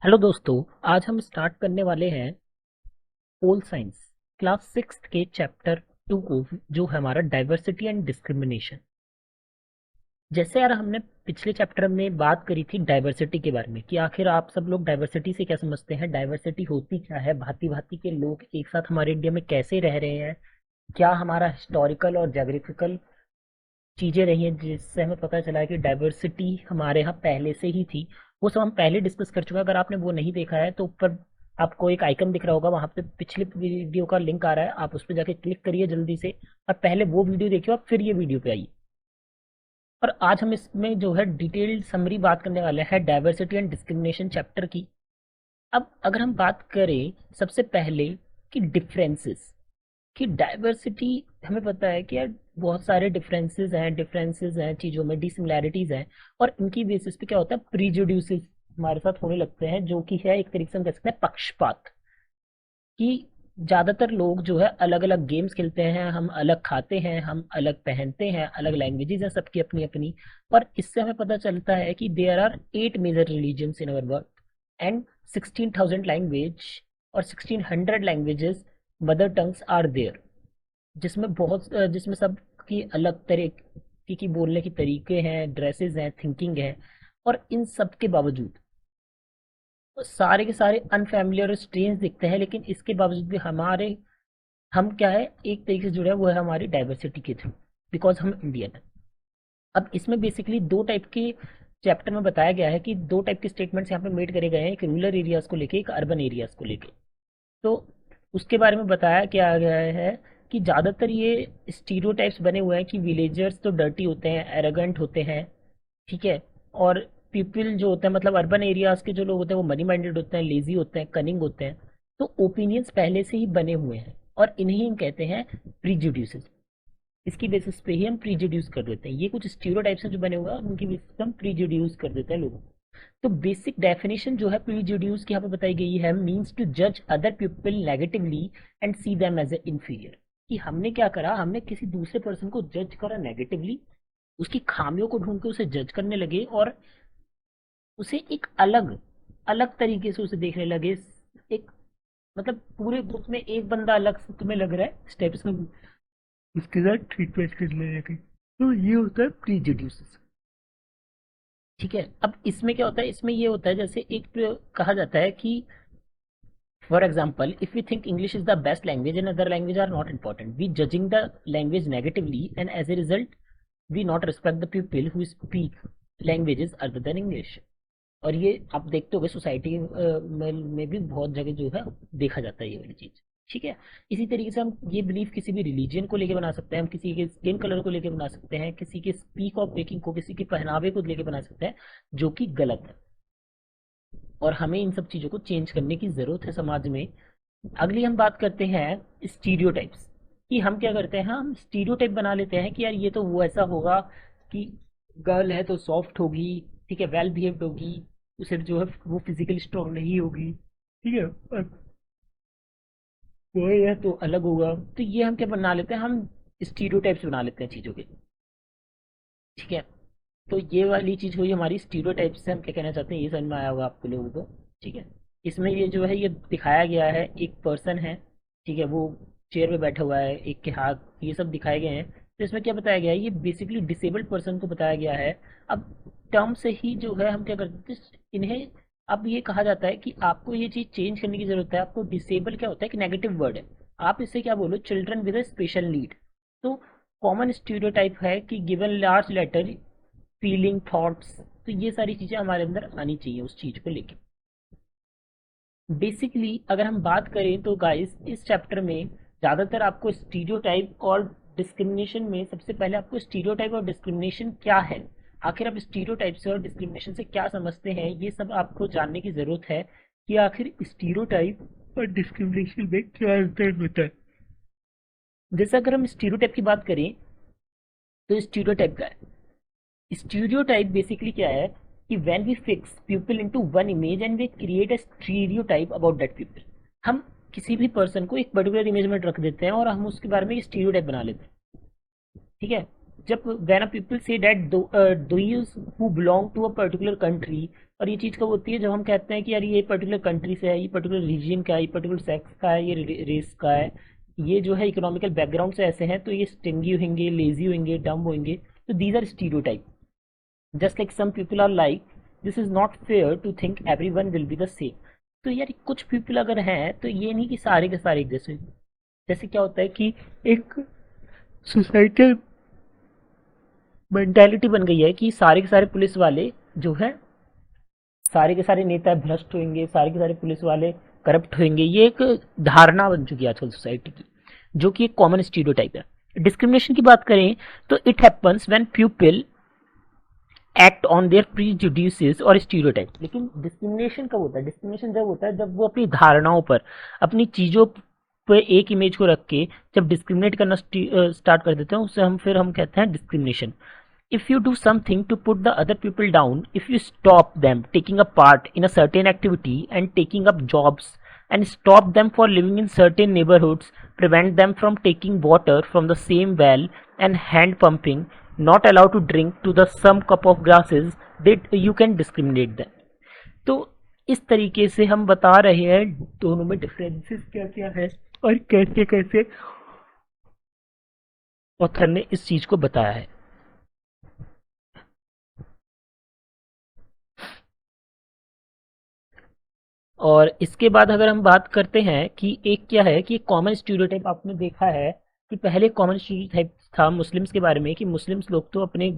Hello दोस्तों। आज हम स्टार्ट करने वाले हैं पोल साइंस क्लास सिक्स के चैप्टर 2 को, जो है हमारा डाइवर्सिटी एंड डिस्क्रिमिनेशन। जैसे यार हमने पिछले चैप्टर में बात करी थी डाइवर्सिटी के बारे में कि आखिर आप सब लोग डाइवर्सिटी से क्या समझते हैं, डाइवर्सिटी होती क्या है, भांति भांति के लोग एक साथ हमारे इंडिया में कैसे रह रहे हैं, क्या हमारा हिस्टोरिकल और जोग्राफिकल चीजें रही हैं जिससे हमें पता चला है कि डाइवर्सिटी हमारे यहाँ पहले से ही थी। वो सब हम पहले डिस्कस कर चुके हैं। अगर आपने वो नहीं देखा है तो ऊपर आपको एक आइकन दिख रहा होगा, वहां पे पिछले वीडियो का लिंक आ रहा है, आप उस पर जाके क्लिक करिए जल्दी से और पहले वो वीडियो देखिए और फिर ये वीडियो पे आइए। और आज हम इसमें जो है डिटेल्ड समरी बात करने वाले हैं डाइवर्सिटी एंड डिस्क्रिमिनेशन चैप्टर की। अब अगर हम बात करें सबसे पहले कि डिफरेंसेस कि डाइवर्सिटी, हमें पता है कि यार बहुत सारे डिफरेंसेस हैं चीजों में, डिसिमिलैरिटीज हैं, और इनकी बेसिस पे क्या होता है, प्रीजुडियूसेस हमारे साथ होने लगते हैं, जो कि है एक तरीके से हम कह सकते हैं पक्षपात। कि ज्यादातर लोग जो है अलग अलग गेम्स खेलते हैं, हम अलग खाते हैं, हम अलग पहनते हैं, अलग लैंग्वेजेस हैं सबकी अपनी अपनी। पर इससे हमें पता चलता है कि there are 8 major religions in our world and 16,000 language और 1600 languages mother tongues are there, जिसमें सब की अलग तरह की बोलने के तरीके हैं, ड्रेसेस हैं, थिंकिंग है। और इन सब के बावजूद सारे के सारे अनफैमिलियर और स्ट्रेंज दिखते हैं, लेकिन इसके बावजूद भी हम क्या है, एक तरीके से जुड़े हैं, वो है हमारी डाइवर्सिटी के थ्रू, बिकॉज हम इंडियन है। अब इसमें बेसिकली दो टाइप के चैप्टर में बताया गया है कि दो टाइप के स्टेटमेंट्स यहाँ पे मेड करे गए हैं, एक रूरल एरियाज को लेके, एक अर्बन एरियाज को लेके। तो उसके बारे में बताया क्या गया है कि ज़्यादातर ये स्टीरियोटाइप्स बने हुए हैं कि विलेजर्स तो डर्टी होते हैं, एरोगेंट होते हैं, ठीक है। और पीपल जो होते हैं, मतलब अर्बन एरियाज के जो लोग होते हैं, वो मनी माइंडेड होते हैं, लेजी होते हैं, कनिंग होते हैं। तो ओपिनियंस पहले से ही बने हुए हैं और इन्हें हम कहते हैं प्रीजुडियूसेस। इसकी बेसिस पे ही हम प्रीजुड्यूस कर देते हैं। ये कुछ स्टीरियोटाइप्स हैं जो बने हुए हैं, उनकी बेसिस पे हम प्रीजुड्यूस कर देते हैं लोगों को। तो बेसिक डेफिनेशन जो है प्रीजुड्यूस की यहाँ पे बताई गई है, मींस टू जज other people negatively and see them as a inferior. कि हमने क्या करा, हमने किसी दूसरे पर्सन को जज करा नेगेटिवली, उसकी खामियों को ढूंढ के उसे जज करने लगे और उसे एक अलग अलग तरीके से उसे देखने लगे। एक मतलब पूरे ग्रुप में एक बंदा अलग से तुम्हें लग रहा है स्टेप्स में, उसके साथ ट्रीटमेंट करने लगे। तो ये होता है प्रीजुडियूस। ठीक है। अब इसमें क्या होता है, इसमें ये होता है जैसे एक कहा जाता है कि for example if we think English is the best language and other language are not important, we judging the language negatively and as a result we not respect the people who speak languages other than English. और ये आप देखते होगे society में भी बहुत जगह जो है देखा जाता है ये वाली चीज। ठीक है। इसी तरीके से हम ये बिलीव किसी भी रिलीजन को लेके बना सकते हैं, हम किसी के स्किन कलर को लेके बना सकते हैं, किसी के स्पीक ऑफ बेकिंग को, किसी के पहनावे को लेके बना सकते हैं, जो कि गलत है। और हमें इन सब चीजों को चेंज करने की जरूरत है समाज में। अगली हम बात करते हैं स्टीरियोटाइप्स। कि हम क्या करते हैं, हम स्टीरियोटाइप बना लेते हैं कि यार ये तो वो ऐसा होगा कि गर्ल है तो सॉफ्ट होगी, ठीक है, वेल बिहेव्ड होगी, उसे जो है वो फिजिकली स्ट्रांग नहीं होगी, ठीक है, और वो है तो अलग होगा। तो ये हम क्या बना लेते हैं, हम स्टीरियोटाइप्स बना लेते हैं चीजों के। ठीक है। तो ये वाली चीज हुई हमारी स्टीरियोटाइप से हम क्या कहना चाहते हैं, ये समझ में आया होगा आपको लोगों को। ठीक है। इसमें ये जो है ये दिखाया गया है, एक पर्सन है, ठीक है, वो चेयर पे बैठा हुआ है, एक के हाथ, ये सब दिखाए गए हैं। तो इसमें क्या बताया गया है, ये बेसिकली डिसेबल्ड पर्सन को बताया गया है। अब टर्म से ही जो है हम क्या करते हैं इन्हें, अब ये कहा जाता है कि आपको ये चीज चेंज करने की जरूरत है। आपको डिसेबल क्या होता है कि नेगेटिव वर्ड है, आप इससे क्या बोलो, children with a special need. तो कॉमन स्टीरियोटाइप है कि given large letter feeling thoughts, तो ये सारी चीजें हमारे अंदर आनी चाहिए उस चीज को लेके। बेसिकली अगर हम बात करें तो गाइस इस चैप्टर में ज्यादातर आपको स्टीरियोटाइप और डिस्क्रिमिनेशन में, सबसे पहले आपको स्टीरियोटाइप और डिस्क्रिमिनेशन क्या है, आखिर आप स्टीरियोटाइप से और डिस्क्रिमिनेशन से क्या समझते हैं, ये सब आपको जानने की जरूरत है कि आखिर स्टीरियोटाइप और डिस्क्रिमिनेशन में क्या अंतर होता है। जैसे अगर हम स्टीरियोटाइप की बात करें तो स्टीरियोटाइप क्या है, स्टीरियोटाइप बेसिकली क्या है कि when we fix people into one image and we create a stereotype about that people. हम किसी भी पर्सन को एक पर्टिकुलर इमेज में रख देते हैं और हम उसके बारे में स्टीरियोटाइप बना लेते हैं। ठीक है। जब when people say that those who belong to a particular country, और ये चीज़ कब होती है जब हम कहते हैं कि यार ये पर्टिकुलर कंट्री से है, ये पर्टिकुलर रीजन का है, ये पर्टिकुलर सेक्स का है, ये रेस का है, ये जो है इकोनॉमिकल बैकग्राउंड से ऐसे हैं, तो ये स्टिंगी होंगे, लेजी होंगे, डम होंगे, तो these are stereotype. Just like some people are like this is not fair to think everyone will be the same. तो यार कुछ पीपल अगर हैं तो ये नहीं कि सारे के सारे एक जैसे। जैसे क्या होता है कि एक सोसाइटल मेंटेलिटी बन गई है कि सारे के सारे पुलिस वाले जो है, सारे के सारे नेता भ्रष्ट होंगे, सारे के सारे पुलिस वाले करप्ट होंगे। ये एक धारणा बन चुकी है आजकल सोसाइटी की, जो कि एक कॉमन स्टीरियोटाइप है। डिस्क्रिमिनेशन की बात करें तो it happens when people act on their prejudices और स्टीरियोटाइप। लेकिन डिस्क्रिमिनेशन कब होता है? डिस्क्रिमिनेशन जब होता है जब वो अपनी धारणाओं पर, अपनी चीजों पे एक इमेज को रख के जब डिस्क्रिमिनेट करना स्टार्ट कर देते हैं, उससे हम कहते हैं discrimination. If you do something to put the other people down, if you stop them taking a part in a certain activity and taking up jobs, and stop them for living in certain neighborhoods, prevent them from taking water from the same well and hand pumping, not allowed to drink to the some cup of grasses, that you can discriminate them. तो इस तरीके से हम बता रहे हैं दोनों में डिफरेंसेस क्या क्या है और कैसे कैसे ऑथर ने इस चीज को बताया है। और इसके बाद अगर हम बात करते हैं कि एक क्या है कि कॉमन स्टीरियोटाइप आपने देखा है कि पहले कॉमन स्टीरियोटाइप था मुस्लिम्स के बारे में कि मुस्लिम्स लोग तो अपने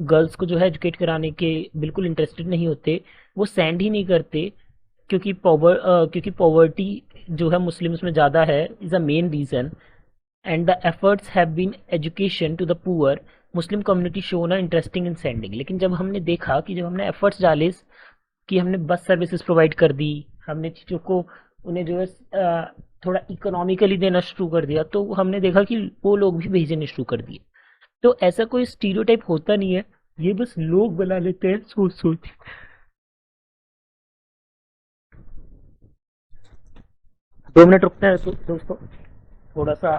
गर्ल्स को जो है एजुकेट कराने के बिल्कुल इंटरेस्टेड नहीं होते, वो सेंड ही नहीं करते, क्योंकि पॉवर्टी जो है मुस्लिम्स में ज़्यादा है, is a main reason. And the efforts have been education to the poor, Muslim community show no interesting in sending. लेकिन जब हमने देखा कि जब हमने एफर्ट्स डाले कि हमने बस सर्विसेज प्रोवाइड कर दी, हमने चीज़ों को उन्हें जो है थोड़ा इकोनॉमिकली देना शुरू कर दिया, तो हमने देखा कि वो लोग भी भेजने शुरू कर दिए। तो ऐसा कोई स्टीरियोटाइप होता नहीं है, ये बस लोग बना लेते हैं सोच सोच। 2 मिनट रुकते हैं दोस्तों, थोड़ा सा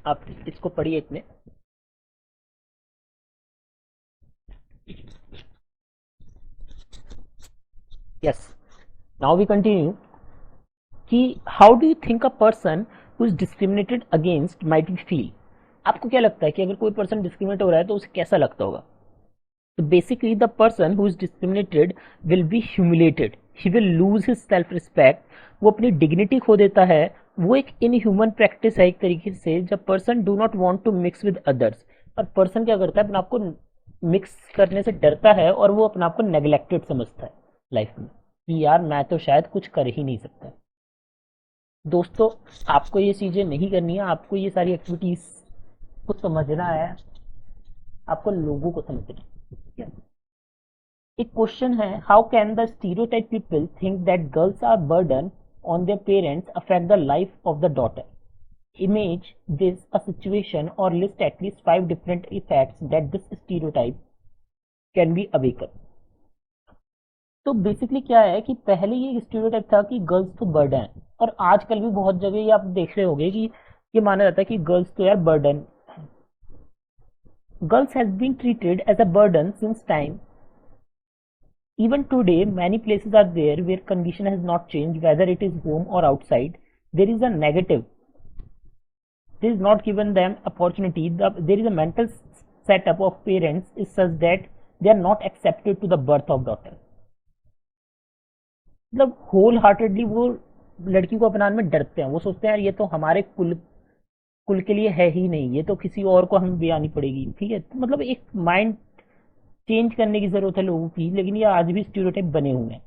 आप इसको पढ़िए इतने। यस, नाउ वी कंटिन्यू कि how do you think a person who is discriminated against might be feel. आपको क्या लगता है कि अगर कोई पर्सन डिस्क्रिमिनेट हो रहा है तो उसे कैसा लगता होगा? तो basically the person who is discriminated will be humiliated, he will lose his self respect, वो अपनी डिग्निटी खो देता है। वो एक इनह्यूमन प्रैक्टिस है एक तरीके से, जब person do not want to mix with others. और पर्सन क्या करता है, अपने आप को मिक्स करने से डरता है और वो अपने आप को नेग्लेक्टेड समझता है लाइफ में कि यार मैं तो शायद कुछ कर ही नहीं सकता। दोस्तों, आपको ये चीज़ें नहीं करनी है, आपको ये सारी एक्टिविटीज को समझना है, आपको लोगों को समझना है, ठीक है? एक क्वेश्चन है, how can the stereotype people think that girls are burden on their parents affect the life of the daughter? Image this a situation or list at least 5 different effects that this stereotype can be awakened. तो basically क्या है कि पहले ये stereotype था कि girls तो burden है, और आजकल भी बहुत जगह ये आप देख रहे होंगे कि ये माना जाता है कि गर्ल्स तो यार burden. Girls has been treated as a burden since time. Even today, many places are there where condition has not changed, whether it is home or outside. There is a negative. There is not given them opportunity. There is a mental setup of parents is such that they are not accepted to the birth of daughter. मतलब whole heartedly वो लड़की को अपनाने में डरते हैं, वो सोचते हैं यार ये तो हमारे कुल कुल के लिए है ही नहीं, ये तो किसी और को हमें भी आनी पड़ेगी, ठीक है? तो मतलब एक माइंड चेंज करने की जरूरत है लोगों की, लेकिन ये आज भी स्टीरियोटाइप बने हुए हैं,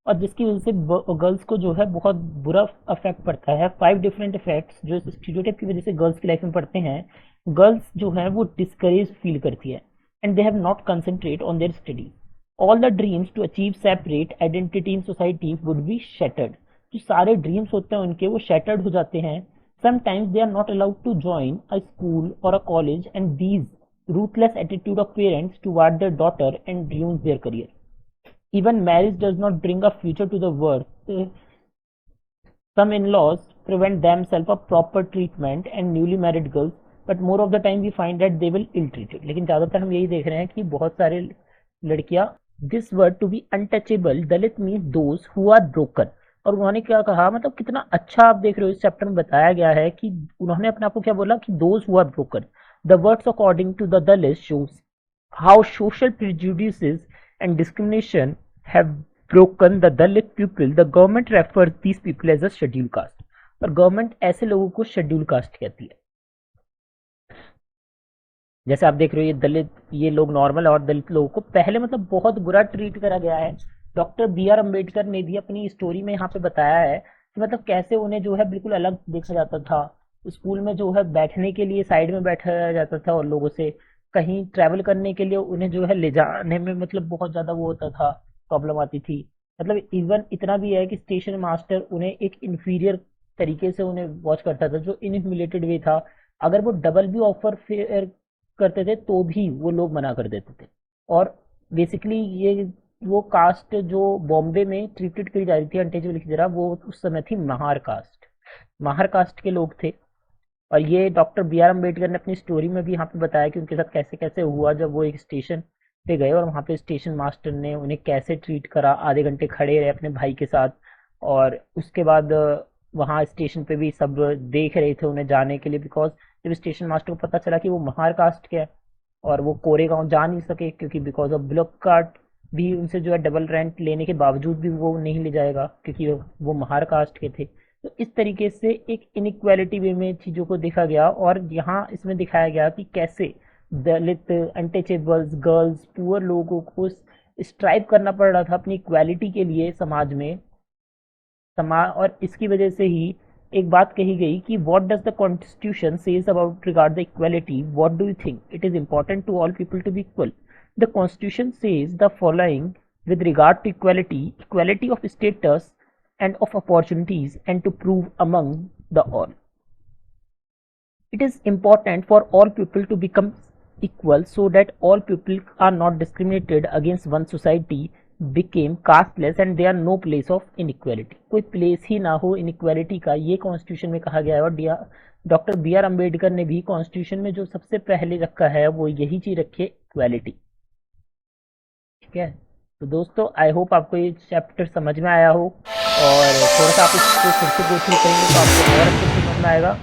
और जिसकी वजह से गर्ल्स को जो है बहुत बुरा अफेक्ट पड़ता है। 5 डिफरेंट इफेक्ट्स जो स्टीरियोटाइप की वजह से गर्ल्स की लाइफ में पड़ते हैं। गर्ल्स जो है वो डिस्करेज फील करती है, and they have not concentrate on their studies. All the dreams to achieve separate identity in society would be shattered. जो सारे ड्रीम्स होते हैं उनके, वो शैटर्ड हो जाते हैं। Sometimes they are not allowed to join a school और a college, and these ruthless attitude of parents toward their daughter and ruins their career. Even marriage does not bring a future to the world. Some in-laws prevent themselves of proper treatment, and newly married girls but more of the time we find that they will ill treated. लेकिन ज़्यादातर हम यही देख रहे हैं कि बहुत सारे लड़कियां, this word to be untouchable Dalit means those who are broken. और उन्होंने क्या कहा, मतलब कितना अच्छा आप देख रहे हो इस चैप्टर में बताया गया है कि उन्होंने अपने आप को क्या बोला कि those who are broken. The words according to the Dalit shows how social prejudices and discrimination have broken the Dalit people. The government refers these people as a scheduled caste. और गवर्नमेंट ऐसे लोगों को शेड्यूल कास्ट कहती है। जैसे आप देख रहे हो ये दलित, ये लोग नॉर्मल और दलित लोगों को पहले मतलब बहुत बुरा ट्रीट करा गया है। डॉक्टर बी आर अम्बेडकर ने भी अपनी स्टोरी में यहाँ पे बताया है कि मतलब कैसे उन्हें जो है बिल्कुल अलग देखा जाता था। स्कूल में जो है बैठने के लिए साइड में बैठा जाता था और लोगों से, कहीं ट्रैवल करने के लिए उन्हें जो है ले जाने में मतलब बहुत ज़्यादा वो होता था, प्रॉब्लम आती थी। मतलब इवन इतना भी है कि स्टेशन मास्टर उन्हें एक इन्फीरियर तरीके से उन्हें वॉच करता था, जो इनह्यूमिलेटेड वे था। अगर वो डबल भी ऑफर फेयर करते थे तो भी वो लोग मना कर देते थे। और बेसिकली ये वो कास्ट जो बॉम्बे में ट्रीटेड करी जा रही थी अनटचेबल की तरह, वो उस समय थी महार कास्ट। महार कास्ट के लोग थे। और ये डॉक्टर बी आर अम्बेडकर ने अपनी स्टोरी में भी यहाँ पे बताया कि उनके साथ कैसे कैसे हुआ जब वो एक स्टेशन पे गए और वहाँ पे स्टेशन मास्टर ने उन्हें कैसे ट्रीट करा, आधे घंटे खड़े रहे अपने भाई के साथ। और उसके बाद वहाँ स्टेशन पे भी सब देख रहे थे उन्हें जाने के लिए, बिकॉज जब स्टेशन मास्टर को पता चला कि वो महार कास्ट के हैं और वो कोरेगांव जा नहीं सके क्योंकि बिकॉज ऑफ ब्लॉक कार्ड भी उनसे जो है डबल रेंट लेने के बावजूद भी वो नहीं ले जाएगा क्योंकि वो महार कास्ट के थे। तो इस तरीके से एक इनइक्वालिटी वे में चीज़ों को देखा गया और यहाँ इसमें दिखाया गया कि कैसे दलित, अनटचेबल्स, गर्ल्स, पुअर लोगों को स्ट्राइव करना पड़ रहा था अपनी इक्वालिटी के लिए समाज में। और इसकी वजह से ही एक बात कही गई कि what does the constitution says about regard the equality, what do you think, it is important to all people to be equal. The constitution says the following with regard to equality, equality of status and of opportunities, and to prove among the all. It is important for all people to become equal so that all people are not discriminated against, one society became casteless and there are no place of inequality. कोई place ही ना हो inequality का, ये constitution में कहा गया है। और डॉक्टर बी आर अम्बेडकर ने भी कॉन्स्टिट्यूशन में जो सबसे पहले रखा है वो यही चीज रखी है, इक्वालिटी। ठीक है, तो दोस्तों आई होप आपको ये चैप्टर समझ में आया हो और थोड़ा सा आप इसको फिर से गो थ्रू करेंगे तो आपको और अच्छे से समझ में आएगा।